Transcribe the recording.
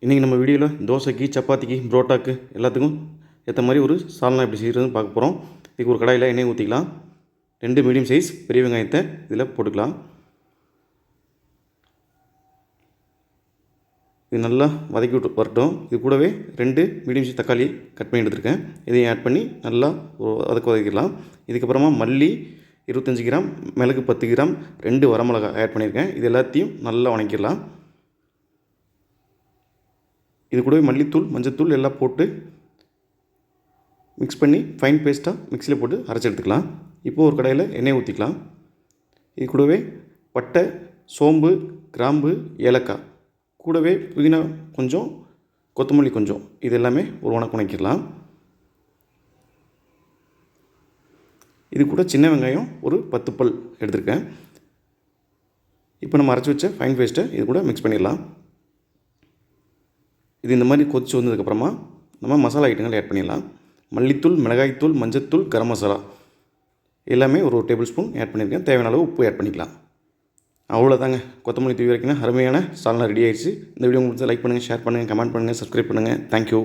இன்றைக்கி நம்ம வீடியோவில் தோசைக்கு, சப்பாத்திக்கு, புரோட்டாக்கு எல்லாத்துக்கும் ஏற்ற மாதிரி ஒரு சால்னா எப்படி செய்கிறதுன்னு பார்க்க போகிறோம். இதுக்கு ஒரு கடாயில் எண்ணெய் ஊற்றிக்கலாம். 2 மீடியம் சைஸ் பெரிய வெங்காயத்தை இதில் போட்டுக்கலாம். இது நல்லா வதக்கி விட்டு வரட்டும். இது கூடவே 2 மீடியம் சைஸ் தக்காளி கட் பண்ணி எடுத்துருக்கேன். இதையும் ஆட் பண்ணி நல்லா வதக்கிடலாம். இதுக்கப்புறமா மல்லி 25 கிராம், மிளகு 10 கிராம், 2 வரமிளகாய் ஆட் பண்ணியிருக்கேன். இது எல்லாத்தையும் நல்லா வதக்கிடலாம். இது கூடவே மல்லித்தூள், மஞ்சத்தூள் எல்லாம் போட்டு மிக்ஸ் பண்ணி ஃபைன் பேஸ்ட்டாக மிக்ஸியில் போட்டு அரைச்சி எடுத்துக்கலாம். இப்போது ஒரு கடாயில் எண்ணெய் ஊற்றிக்கலாம். இது கூடவே பட்டை, சோம்பு, கிராம்பு, ஏலக்காய், கூடவே புதினா கொஞ்சம், கொத்தமல்லி கொஞ்சம், இது எல்லாமே ஒரு வணக்கிடலாம். இது கூட சின்ன வெங்காயம் ஒரு 10 பல் எடுத்துருக்கேன். இப்போ நம்ம அரைச்சி வச்ச ஃபைன் பேஸ்ட்டை இது கூட மிக்ஸ் பண்ணிடலாம். இது இந்த மாதிரி கொதிச்சு வந்ததுக்கப்புறமா நம்ம மசாலா ஐட்டங்கள் ஆட் பண்ணிடலாம். மல்லித்தூள், மிளகாய்த்தூள், மஞ்சத்தூள், கரம் மசாலா எல்லாமே ஒரு டேபிள் ஸ்பூன் ஆட் பண்ணியிருக்கேன். தேவையான அளவு உப்பு ஆட் பண்ணிக்கலாம். அவ்வளோதாங்க. கொத்தமல்லி தூவி வரைக்கும் அருமையான சால்னா ரெடி ஆயிடுச்சு. இந்த வீடியோ உங்களுக்கு லைக் பண்ணுங்கள், ஷேர் பண்ணுங்கள், கமெண்ட் பண்ணுங்கள், சப்ஸ்கிரைப் பண்ணுங்கள். தேங்க்யூ.